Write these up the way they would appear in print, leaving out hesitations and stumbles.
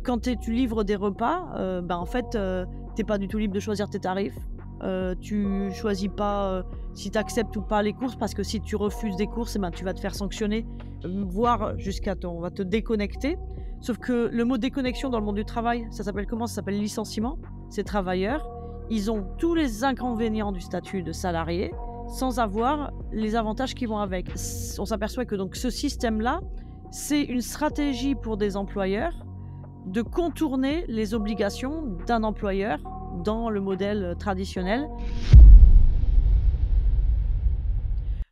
Quand tu livres des repas, en fait, tu pas du tout libre de choisir tes tarifs. Tu choisis pas, si tu acceptes ou pas les courses, parce que si tu refuses des courses, tu vas te faire sanctionner, voire on va te déconnecter. Sauf que le mot déconnexion dans le monde du travail, ça s'appelle comment? Ça s'appelle licenciement. Ces travailleurs, ils ont tous les inconvénients du statut de salarié, sans avoir les avantages qui vont avec. On s'aperçoit que donc ce système-là, c'est une stratégie pour des employeurs de contourner les obligations d'un employeur dans le modèle traditionnel.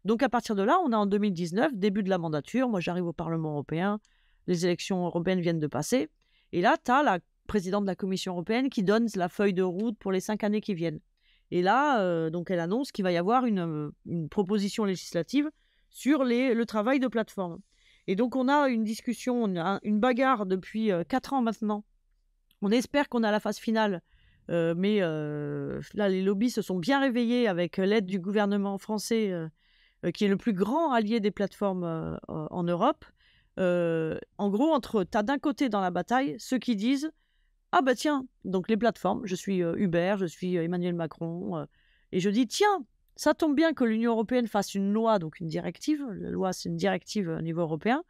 Donc à partir de là, on est en 2019, début de la mandature. Moi, j'arrive au Parlement européen, les élections européennes viennent de passer. Et là, tu as la présidente de la Commission européenne qui donne la feuille de route pour les 5 années qui viennent. Et là, donc elle annonce qu'il va y avoir une proposition législative sur le travail de plateforme. Et donc on a une discussion, on a une bagarre depuis 4 ans maintenant. On espère qu'on a la phase finale, mais là, les lobbies se sont bien réveillés avec l'aide du gouvernement français, qui est le plus grand allié des plateformes en Europe. En gros, tu as d'un côté dans la bataille ceux qui disent « Ah bah tiens, donc les plateformes, je suis Uber, je suis Emmanuel Macron, et je dis tiens, ça tombe bien que l'Union européenne fasse une loi, donc une directive. La loi, c'est une directive au niveau européen.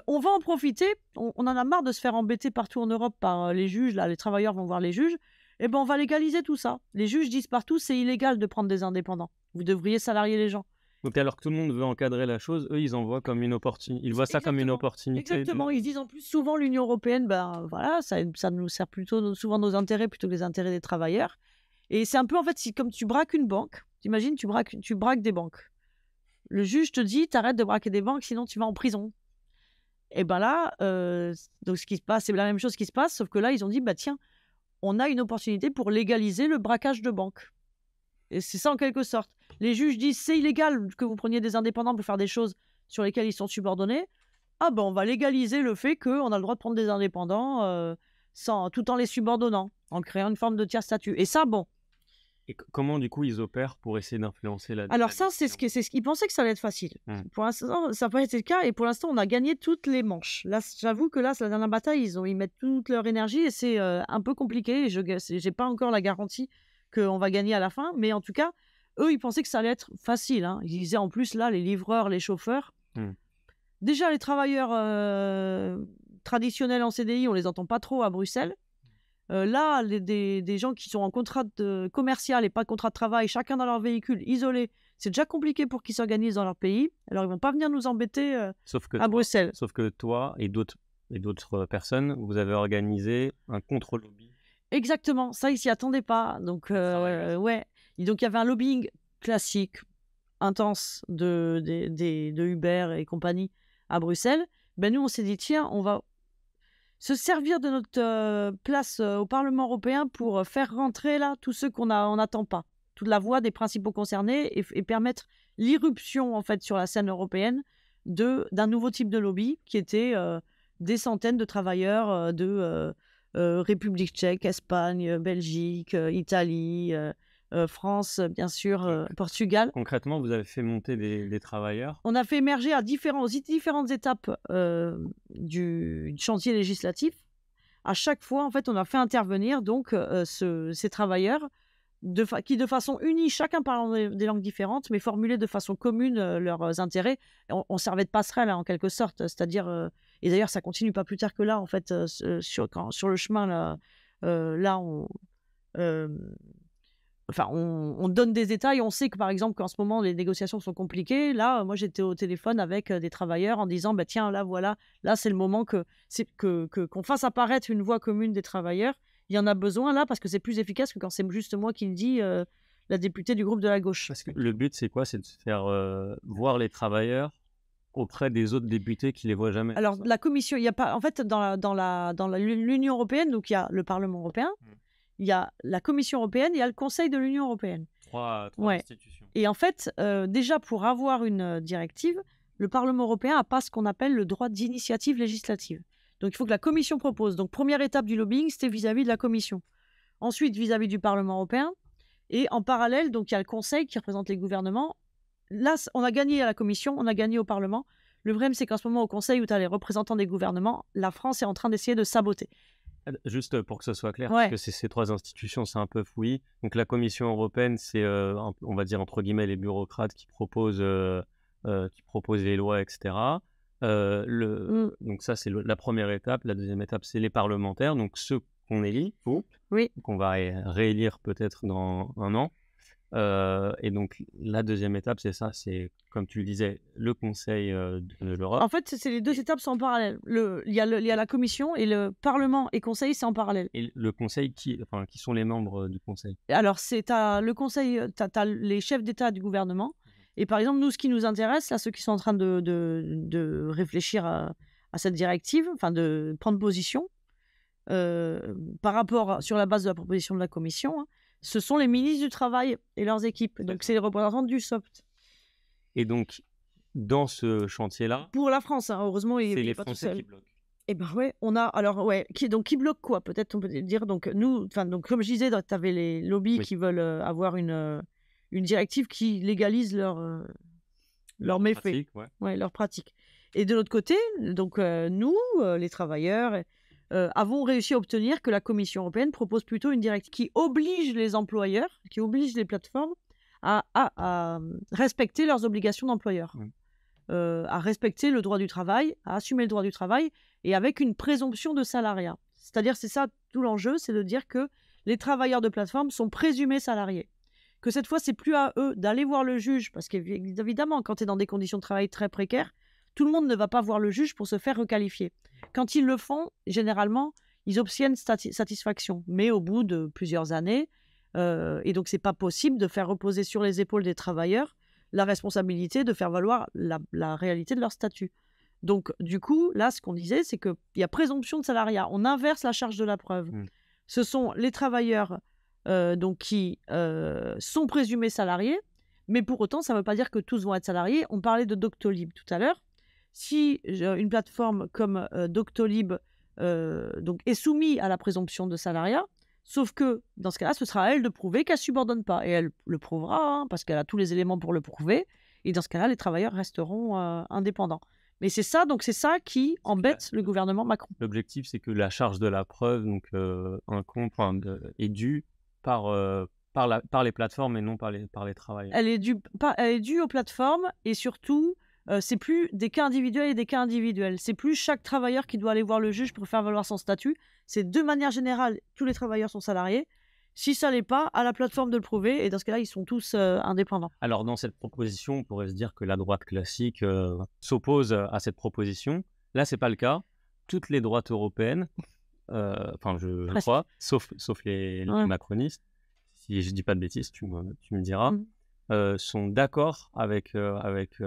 On va en profiter, on en a marre de se faire embêter partout en Europe par les juges, là, les travailleurs vont voir les juges, et ben on va légaliser tout ça. Les juges disent partout, c'est illégal de prendre des indépendants. Vous devriez salarier les gens. » Donc alors que tout le monde veut encadrer la chose, eux, ils en voient comme une opportunité. Ils voient ça comme une opportunité. Exactement. Ils disent en plus souvent l'Union européenne, voilà, ça nous sert plutôt souvent nos intérêts plutôt que les intérêts des travailleurs. Et c'est un peu en fait, comme tu braques une banque. T'imagines, tu braques des banques. Le juge te dit, t'arrêtes de braquer des banques, sinon tu vas en prison. Et ben là, donc ce qui se passe, c'est la même chose qui se passe, sauf que là, ils ont dit, tiens, on a une opportunité pour légaliser le braquage de banques. Et c'est ça en quelque sorte. Les juges disent c'est illégal que vous preniez des indépendants pour faire des choses sur lesquelles ils sont subordonnés. Ah on va légaliser le fait qu'on a le droit de prendre des indépendants tout en les subordonnant, en créant une forme de tiers statut. Et ça, bon. Et comment du coup ils opèrent pour essayer d'influencer la... Alors ça, c'est ce qu'ils pensaient que ça allait être facile. Pour l'instant, ça n'a pas été le cas, et pour l'instant, on a gagné toutes les manches. Là, j'avoue que là, c'est la dernière bataille, ils mettent toute leur énergie, et c'est un peu compliqué. Je n'ai pas encore la garantie qu'on va gagner à la fin, mais en tout cas, eux, ils pensaient que ça allait être facile. Hein. Ils disaient en plus, là, les livreurs, les chauffeurs. Déjà, les travailleurs traditionnels en CDI, on les entend pas trop à Bruxelles. Là, des gens qui sont en contrat commercial et pas de contrat de travail, chacun dans leur véhicule, isolé, c'est déjà compliqué pour qu'ils s'organisent dans leur pays. Alors, ils vont pas venir nous embêter à Bruxelles. Sauf que toi et d'autres personnes, vous avez organisé un contre-lobby. Exactement, ça, ils s'y attendaient pas. Donc, ouais. Et donc, il y avait un lobbying classique, intense de Uber et compagnie à Bruxelles. Nous, on s'est dit, tiens, on va se servir de notre place au Parlement européen pour faire rentrer là tous ceux qu'on n'attend pas, toute la voix des principaux concernés, et permettre l'irruption en fait sur la scène européenne d'un nouveau type de lobby qui était des centaines de travailleurs de République tchèque, Espagne, Belgique, Italie, France, bien sûr, Portugal. Concrètement, vous avez fait monter des travailleurs? On a fait émerger aux différentes étapes du chantier législatif. À chaque fois, en fait, on a fait intervenir donc ces travailleurs qui, de façon unie, chacun parlant des langues différentes, mais formulaient de façon commune leurs intérêts. On servait de passerelle, hein, en quelque sorte. C'est-à-dire, et d'ailleurs, ça continue pas plus tard que là, en fait, sur le chemin, là, on donne des détails. On sait que, par exemple, qu'en ce moment, les négociations sont compliquées. Là, moi, j'étais au téléphone avec des travailleurs en disant, tiens, là, voilà, là, c'est le moment qu'on fasse apparaître une voix commune des travailleurs. Il y en a besoin, là, parce que c'est plus efficace que quand c'est juste moi qui le dis, la députée du groupe de la gauche. Parce que le but, c'est quoi? C'est de faire voir les travailleurs auprès des autres députés qui les voient jamais. Alors, la commission, il y a pas... En fait, dans l'Union européenne, donc il y a le Parlement européen, il y a la Commission européenne, il y a le Conseil de l'Union européenne. Trois institutions. Et en fait, déjà, pour avoir une directive, le Parlement européen n'a pas ce qu'on appelle le droit d'initiative législative. Donc, il faut que la Commission propose. Donc, première étape du lobbying, c'était vis-à-vis de la Commission. Ensuite, vis-à-vis du Parlement européen. Et en parallèle, donc, il y a le Conseil qui représente les gouvernements. Là, on a gagné à la Commission, on a gagné au Parlement. Le problème, c'est qu'en ce moment, au Conseil, où tu as les représentants des gouvernements, la France est en train d'essayer de saboter. Juste pour que ce soit clair, parce Ouais, que ces 3 institutions, c'est un peu fouillis. Donc la Commission européenne, c'est, on va dire entre guillemets «les bureaucrates» qui proposent les lois et cetera. mmh, Donc ça, c'est la première étape. La deuxième étape, c'est les parlementaires, donc ceux qu'on élit, vous, oui. qu'on va réélire peut-être dans 1 an. Et donc la deuxième étape, c'est ça, c'est comme tu le disais, le Conseil, de l'Europe En fait, c'est les 2 et étapes sont en parallèle. Il y a la commission et le parlement et conseil, c'est en parallèle. le Conseil qui sont les membres, du Conseil? Et alors c'est tu le conseil, tu as les chefs d'État du gouvernement et par exemple, nous, ce qui nous intéresse, là, ceux qui sont en train de réfléchir à cette directive, enfin de prendre position, par rapport sur la base de la proposition de la commission, hein, ce sont les ministres du travail et leurs équipes. Donc c'est les représentants du SOPT. Et donc, dans ce chantier-là, Pour la France, hein, heureusement, il c'est est les pas tout Français qui seul. bloquent. Et ben ouais, on a alors ouais, qui bloque quoi? Peut-être on peut dire donc nous, enfin donc comme je disais, tu avais les lobbies Oui, qui veulent, avoir une directive qui légalise leurs leur méfaits, pratique, ouais. ouais, leurs pratiques. Et de l'autre côté, donc nous, les travailleurs, avons réussi à obtenir que la Commission européenne propose plutôt une directive qui oblige les employeurs, qui oblige les plateformes à respecter leurs obligations d'employeur. Mmh. À respecter le droit du travail, à assumer le droit du travail et avec une présomption de salariat. C'est-à-dire, c'est ça tout l'enjeu, c'est de dire que les travailleurs de plateforme sont présumés salariés. Que cette fois, c'est plus à eux d'aller voir le juge, parce qu'évidemment, quand tu es dans des conditions de travail très précaires, tout le monde ne va pas voir le juge pour se faire requalifier. Quand ils le font, généralement, ils obtiennent satisfaction, mais au bout de plusieurs années, et donc c'est pas possible de faire reposer sur les épaules des travailleurs la responsabilité de faire valoir la réalité de leur statut. Donc, du coup, là, ce qu'on disait, c'est qu'il y a présomption de salariat. On inverse la charge de la preuve. Mmh. Ce sont les travailleurs donc, qui sont présumés salariés, mais pour autant, ça ne veut pas dire que tous vont être salariés. On parlait de Doctolib tout à l'heure. Si une plateforme comme Doctolib donc est soumise à la présomption de salariat, sauf que dans ce cas-là, ce sera à elle de prouver qu'elle ne subordonne pas. Et elle le prouvera, hein, parce qu'elle a tous les éléments pour le prouver. Et dans ce cas-là, les travailleurs resteront indépendants. Mais c'est ça, donc c'est ça qui embête le gouvernement Macron. L'objectif, c'est que la charge de la preuve, donc incombe, est due par les plateformes et non par les travailleurs. Elle est due aux plateformes et surtout, c'est plus des cas individuels et des cas individuels. C'est plus chaque travailleur qui doit aller voir le juge pour faire valoir son statut. C'est de manière générale, tous les travailleurs sont salariés. Si ça l'est pas, à la plateforme de le prouver et dans ce cas-là, ils sont tous indépendants. Alors dans cette proposition, on pourrait se dire que la droite classique, s'oppose à cette proposition. Là, c'est pas le cas. Toutes les droites européennes, enfin je Presque. crois, sauf les Ouais. macronistes, si je dis pas de bêtises, tu me diras, sont d'accord avec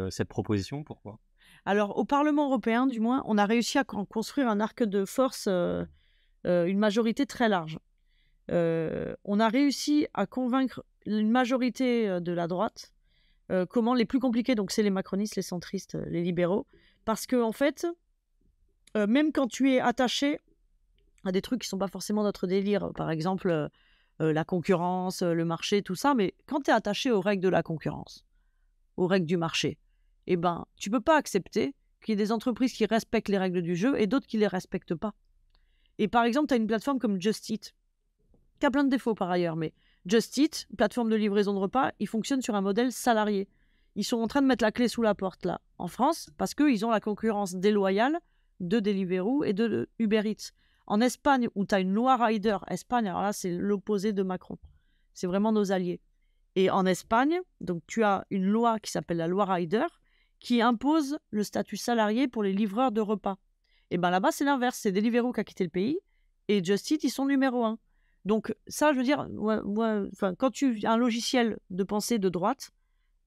cette proposition. Pourquoi? Alors, au Parlement européen, du moins, on a réussi à construire un arc de force, une majorité très large. On a réussi à convaincre une majorité de la droite. Comment les plus compliqués, donc c'est les macronistes, les centristes, les libéraux, parce que en fait, même quand tu es attaché à des trucs qui sont pas forcément notre délire, par exemple la concurrence, le marché, tout ça, mais quand tu es attaché aux règles de la concurrence, aux règles du marché, eh ben, tu peux pas accepter qu'il y ait des entreprises qui respectent les règles du jeu et d'autres qui les respectent pas. Et par exemple, tu as une plateforme comme Just Eat, qui a plein de défauts par ailleurs, mais Just Eat, plateforme de livraison de repas, ils fonctionnent sur un modèle salarié. Ils sont en train de mettre la clé sous la porte, là, en France, parce qu'ils ont la concurrence déloyale de Deliveroo et de Uber Eats. En Espagne, où tu as une loi Rider, Espagne, alors là, c'est l'opposé de Macron. C'est vraiment nos alliés. Et en Espagne, donc tu as une loi qui s'appelle la loi Rider, qui impose le statut salarié pour les livreurs de repas. Et bien là-bas, c'est l'inverse. C'est Deliveroo qui a quitté le pays, et Just Eat, ils sont numéro 1. Donc ça, je veux dire, quand tu as un logiciel de pensée de droite,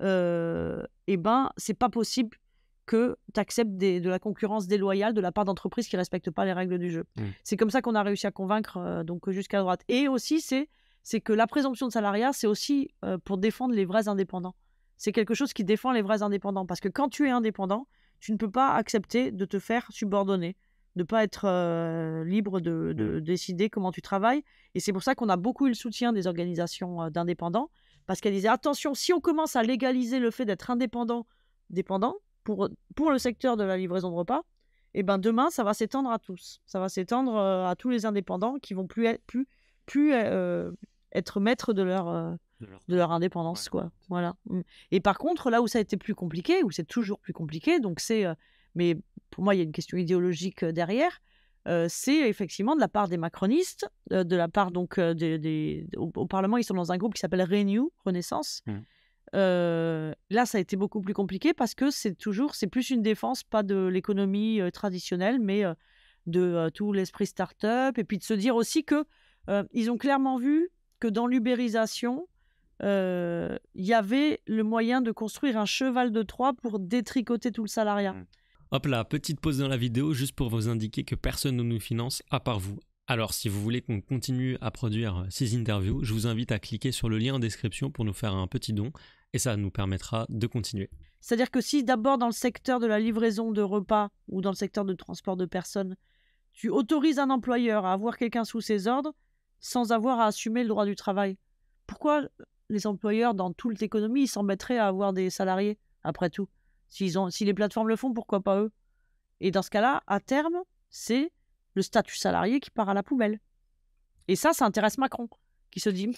eh ben, c'est pas possible que tu acceptes de la concurrence déloyale de la part d'entreprises qui ne respectent pas les règles du jeu. C'est comme ça qu'on a réussi à convaincre donc jusqu'à droite. Et aussi, c'est que la présomption de salariat, c'est aussi pour défendre les vrais indépendants. C'est quelque chose qui défend les vrais indépendants. Parce que quand tu es indépendant, tu ne peux pas accepter de te faire subordonner, de ne pas être libre de décider comment tu travailles. Et c'est pour ça qu'on a beaucoup eu le soutien des organisations d'indépendants, parce qu'elles disaient, attention, si on commence à légaliser le fait d'être dépendant pour le secteur de la livraison de repas, Et ben demain, ça va s'étendre à tous. Ça va s'étendre à tous les indépendants qui vont plus être maîtres de leur indépendance, quoi. Voilà. Et par contre, là où ça a été plus compliqué, où c'est toujours plus compliqué, donc mais pour moi, il y a une question idéologique derrière. C'est effectivement de la part des macronistes, de la part donc au Parlement, ils sont dans un groupe qui s'appelle Renew, Renaissance. Là, ça a été beaucoup plus compliqué parce que c'est plus une défense, pas de l'économie traditionnelle, mais de tout l'esprit start-up, et puis de se dire aussi que ils ont clairement vu que dans l'ubérisation, il y avait le moyen de construire un cheval de Troie pour détricoter tout le salariat. Hop là, petite pause dans la vidéo juste pour vous indiquer que personne ne nous finance à part vous. Alors si vous voulez qu'on continue à produire ces interviews, je vous invite à cliquer sur le lien en description pour nous faire un petit don et ça nous permettra de continuer. C'est-à-dire que si d'abord dans le secteur de la livraison de repas ou dans le secteur de transport de personnes, tu autorises un employeur à avoir quelqu'un sous ses ordres sans avoir à assumer le droit du travail, pourquoi les employeurs dans toute l'économie s'en mettraient à avoir des salariés après tout? Si les plateformes le font, pourquoi pas eux? Et dans ce cas-là, à terme, c'est le statut salarié qui part à la poubelle. Et ça intéresse Macron, qui se dit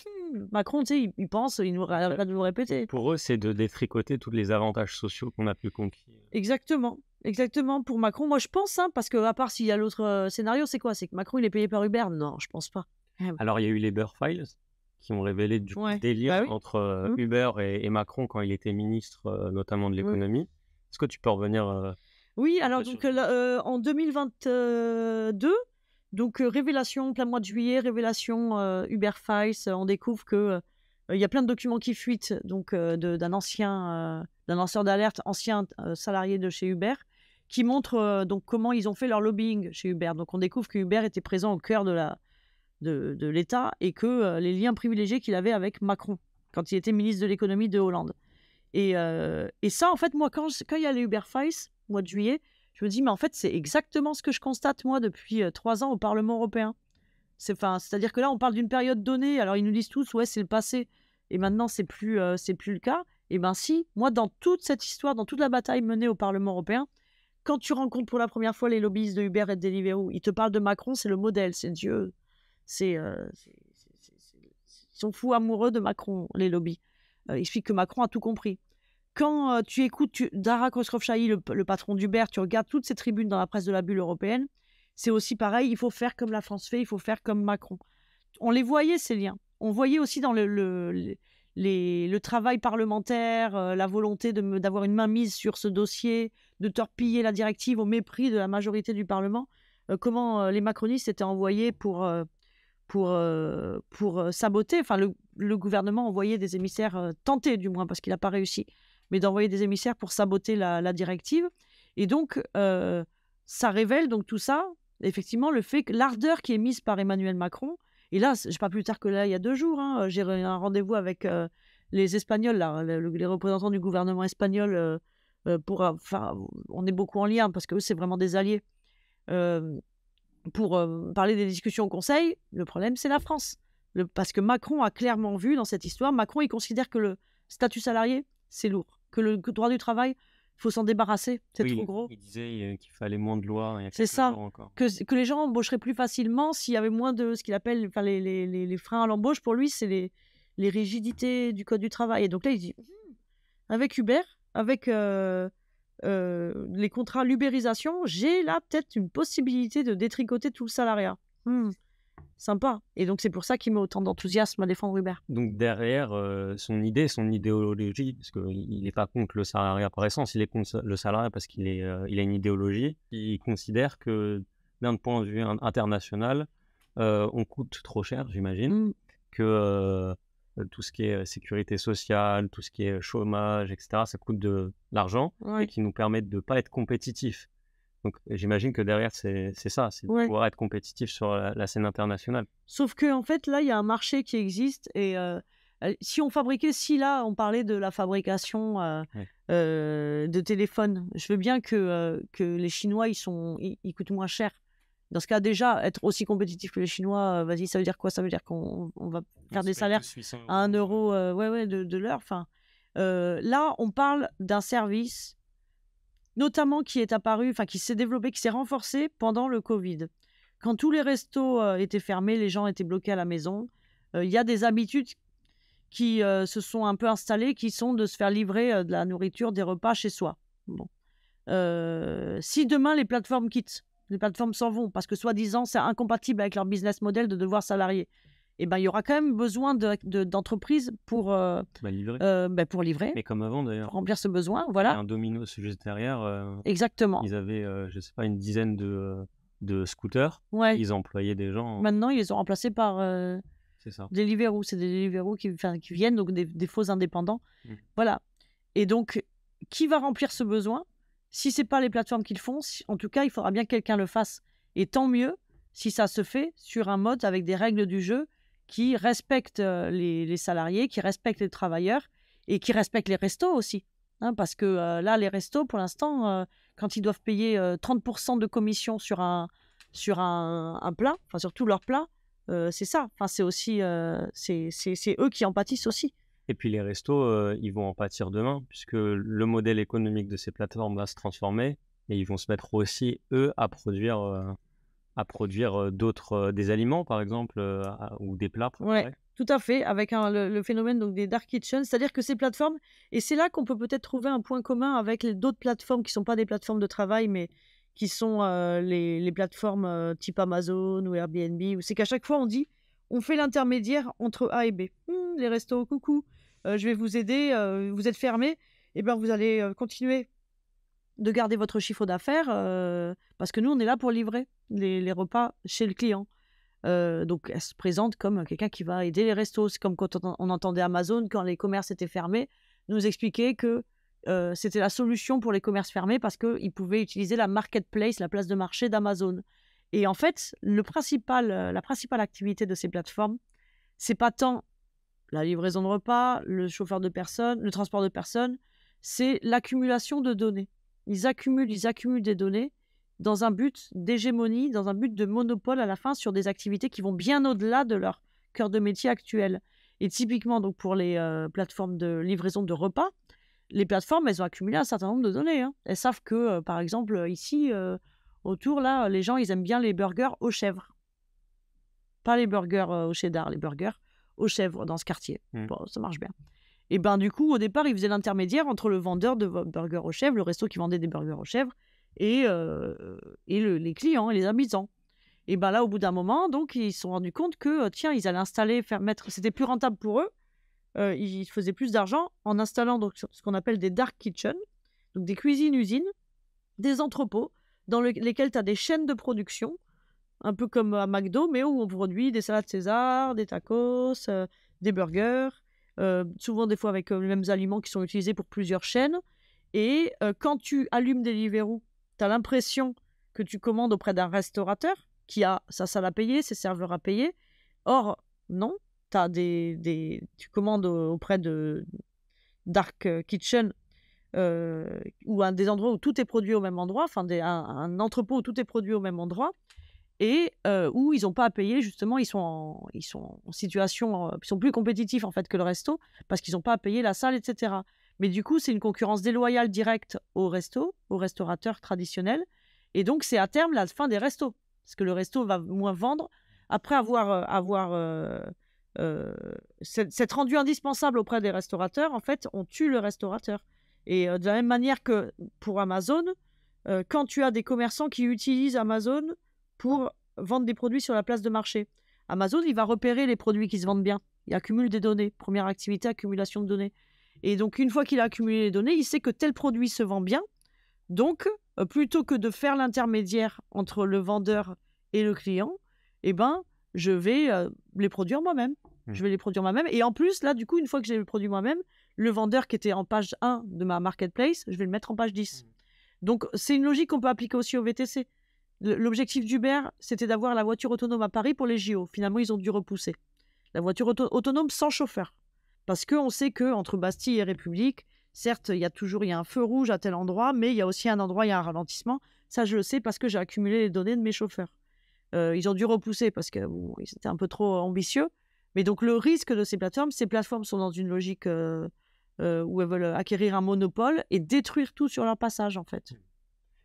Macron, tu sais, il pense, il nous arrête de nous répéter. Pour eux, c'est de détricoter tous les avantages sociaux qu'on a pu conquérir. Exactement. Pour Macron, moi je pense, parce que à part s'il y a l'autre scénario, c'est quoi? C'est que Macron, il est payé par Uber? Non, je pense pas. Alors, il y a eu les Uber Files qui ont révélé du coup, le délire entre Uber et Macron quand il était ministre, notamment de l'économie. Est-ce que tu peux revenir Oui, alors donc en 2022, donc révélation, plein mois de juillet, révélation Uber Files, on découvre que il y a plein de documents qui fuitent donc d'un lanceur d'alerte, ancien salarié de chez Uber, qui montre donc comment ils ont fait leur lobbying chez Uber. Donc on découvre que Uber était présent au cœur de l'État et que les liens privilégiés qu'il avait avec Macron quand il était ministre de l'économie de Hollande. Et ça, en fait, moi, quand il y a les Uber Files, mois de juillet, je me dis, mais en fait, c'est exactement ce que je constate, moi, depuis 3 ans au Parlement européen. C'est-à-dire que là, on parle d'une période donnée, alors ils nous disent tous, ouais, c'est le passé, et maintenant, c'est plus le cas. Et bien si, moi, dans toute cette histoire, dans toute la bataille menée au Parlement européen, quand tu rencontres pour la première fois les lobbyistes de Uber et de Deliveroo, ils te parlent de Macron, c'est le modèle, c'est Dieu. Ils sont fous amoureux de Macron, les lobbies. Ils expliquent que Macron a tout compris. Quand tu écoutes Dara Khosrowshahi, le patron d'Uber, tu regardes toutes ces tribunes dans la presse de la bulle européenne, c'est aussi pareil, il faut faire comme la France fait, il faut faire comme Macron. On les voyait, ces liens. On voyait aussi dans le travail parlementaire, la volonté d'avoir une mainmise sur ce dossier, de torpiller la directive au mépris de la majorité du Parlement, comment les macronistes étaient envoyés pour saboter. Enfin, le gouvernement envoyait des émissaires, tentés du moins, parce qu'il n'a pas réussi, mais d'envoyer des émissaires pour saboter la directive. Et donc, ça révèle donc tout ça, effectivement, le fait que l'ardeur qui est mise par Emmanuel Macron, et là, pas plus tard que là, il y a 2 jours, j'ai un rendez-vous avec les Espagnols, là, les représentants du gouvernement espagnol, on est beaucoup en lien, parce qu'eux, c'est vraiment des alliés, pour parler des discussions au Conseil. Le problème, c'est la France. Parce que Macron a clairement vu dans cette histoire, Macron, il considère que le statut salarié, c'est lourd, que le droit du travail, il faut s'en débarrasser, c'est trop gros. Il disait qu'il fallait moins de lois. C'est ça, encore. Que les gens embaucheraient plus facilement s'il y avait moins de ce qu'il appelle les freins à l'embauche. Pour lui, c'est les rigidités du code du travail. Et donc là, il dit, avec Uber, avec les contrats, l'ubérisation, j'ai là peut-être une possibilité de détricoter tout le salariat. Sympa. Et donc c'est pour ça qu'il met autant d'enthousiasme à défendre Uber. Donc derrière son idéologie, parce qu'il n'est pas contre le salariat par essence, il est contre le salariat parce qu'il a une idéologie. Il considère que d'un point de vue international, on coûte trop cher, j'imagine, que tout ce qui est sécurité sociale, tout ce qui est chômage, etc., ça coûte de l'argent et qui nous permet de ne pas être compétitifs. Donc j'imagine que derrière, c'est ça, c'est de pouvoir être compétitif sur la scène internationale. Sauf qu'en fait, là, il y a un marché qui existe et si là, on parlait de la fabrication de téléphones, je veux bien que les Chinois, ils coûtent moins cher. Dans ce cas, déjà, être aussi compétitif que les Chinois, vas-y, ça veut dire quoi? Ça veut dire qu'on va faire des salaires à 1 euro de l'heure. Enfin, là, on parle d'un service notamment qui est apparu, enfin qui s'est développé, qui s'est renforcé pendant le Covid. Quand tous les restos étaient fermés, les gens étaient bloqués à la maison, il y a des habitudes qui se sont un peu installées, qui sont de se faire livrer de la nourriture, des repas chez soi. Bon. Si demain les plateformes quittent, les plateformes s'en vont, parce que soi-disant c'est incompatible avec leur business model de devoir salarier, eh ben, il y aura quand même besoin d'entreprises pour livrer. Pour livrer. Mais comme avant d'ailleurs. Pour remplir ce besoin, voilà. Un Domino's juste derrière. Exactement. Ils avaient, je sais pas, une dizaine de scooters. Ouais. Ils employaient des gens. Maintenant, ils les ont remplacés par c'est ça. Deliveroo. C'est des Deliveroo qui viennent, donc des faux indépendants. Voilà. Et donc, qui va remplir ce besoin? Si ce n'est pas les plateformes qui le font, en tout cas, il faudra bien que quelqu'un le fasse. Et tant mieux si ça se fait sur un mode avec des règles du jeu qui respectent les salariés, qui respectent les travailleurs et qui respectent les restos aussi. Hein, parce que là, les restos, pour l'instant, quand ils doivent payer 30% de commission sur un plat, enfin sur tous leurs plats, c'est ça. Enfin, c'est aussi, c'est eux qui en pâtissent aussi. Et puis les restos, ils vont en pâtir demain, puisque le modèle économique de ces plateformes va se transformer et ils vont se mettre aussi, eux, à produire des aliments, par exemple, ou des plats. Oui, tout à fait, avec le phénomène donc, des dark kitchens. C'est-à-dire que ces plateformes, et c'est là qu'on peut peut-être trouver un point commun avec d'autres plateformes qui ne sont pas des plateformes de travail, mais qui sont les plateformes type Amazon ou Airbnb, où c'est qu'à chaque fois, on dit, on fait l'intermédiaire entre A et B. Les restos, coucou, je vais vous aider, vous êtes fermés, et ben vous allez continuer de garder votre chiffre d'affaires, parce que nous, on est là pour livrer les repas chez le client. Donc, elle se présente comme quelqu'un qui va aider les restos. C'est comme quand on entendait Amazon, quand les commerces étaient fermés, nous expliquer que c'était la solution pour les commerces fermés parce qu'ils pouvaient utiliser la marketplace, la place de marché d'Amazon. Et en fait, la principale activité de ces plateformes, c'est pas tant la livraison de repas, le chauffeur de personnes, le transport de personnes, c'est l'accumulation de données. Ils accumulent des données dans un but d'hégémonie, dans un but de monopole à la fin sur des activités qui vont bien au-delà de leur cœur de métier actuel. Et typiquement, donc pour les plateformes de livraison de repas, les plateformes, elles ont accumulé un certain nombre de données. Hein. Elles savent que, par exemple, ici, autour, là, les gens, ils aiment bien les burgers aux chèvres. Pas les burgers au cheddar, les burgers aux chèvres dans ce quartier. Bon, ça marche bien. Et ben du coup, au départ, ils faisaient l'intermédiaire entre le vendeur de burgers aux chèvres, le resto qui vendait des burgers aux chèvres, et les clients et les habitants. Et ben là, au bout d'un moment, donc, ils se sont rendus compte que, tiens, ils allaient installer, c'était plus rentable pour eux, ils faisaient plus d'argent en installant donc, ce qu'on appelle des dark kitchens, donc des cuisines-usines, des entrepôts, dans lesquels tu as des chaînes de production, un peu comme à McDo, mais où on produit des salades César, des tacos, des burgers, souvent des fois avec les mêmes aliments qui sont utilisés pour plusieurs chaînes. Et quand tu allumes Deliveroo, tu as l'impression que tu commandes auprès d'un restaurateur qui a sa salle à payer, ses serveurs à payer. Or, non, tu commandes auprès de Dark Kitchen ou des endroits où tout est produit au même endroit, enfin un entrepôt où tout est produit au même endroit, et où ils n'ont pas à payer, justement, ils sont en situation, ils sont plus compétitifs en fait que le resto, parce qu'ils n'ont pas à payer la salle, etc. Mais du coup, c'est une concurrence déloyale directe aux restaurateurs traditionnels, et donc c'est à terme la fin des restos, parce que le resto va moins vendre, après s'être rendu indispensable auprès des restaurateurs, en fait, on tue le restaurateur. Et de la même manière que pour Amazon, quand tu as des commerçants qui utilisent Amazon pour vendre des produits sur la place de marché, Amazon, il va repérer les produits qui se vendent bien. Il accumule des données. Première activité, accumulation de données. Et donc, une fois qu'il a accumulé les données, il sait que tel produit se vend bien. Donc, plutôt que de faire l'intermédiaire entre le vendeur et le client, eh ben, je vais les produire moi-même. Je vais les produire moi-même. Et en plus, là, du coup, une fois que j'ai les produits moi-même, le vendeur qui était en page 1 de ma marketplace, je vais le mettre en page 10. Donc, c'est une logique qu'on peut appliquer aussi au VTC. L'objectif d'Uber, c'était d'avoir la voiture autonome à Paris pour les JO. Finalement, ils ont dû repousser. La voiture autonome sans chauffeur. Parce qu'on sait qu'entre Bastille et République, certes, il y a un feu rouge à tel endroit, mais il y a aussi un endroit, il y a un ralentissement. Ça, je le sais parce que j'ai accumulé les données de mes chauffeurs. Ils ont dû repousser parce qu'ils étaient un peu trop ambitieux. Mais donc, le risque de ces plateformes sont dans une logique où elles veulent acquérir un monopole et détruire tout sur leur passage, en fait.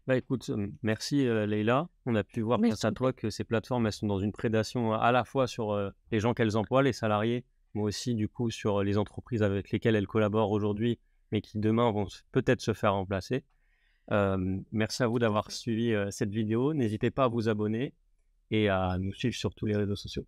Bah écoute, merci Leïla. On a pu voir grâce à toi que ces plateformes, elles sont dans une prédation à la fois sur les gens qu'elles emploient, les salariés, mais aussi du coup sur les entreprises avec lesquelles elles collaborent aujourd'hui, mais qui demain vont peut-être se faire remplacer. Merci à vous d'avoir suivi cette vidéo. N'hésitez pas à vous abonner et à nous suivre sur tous les réseaux sociaux.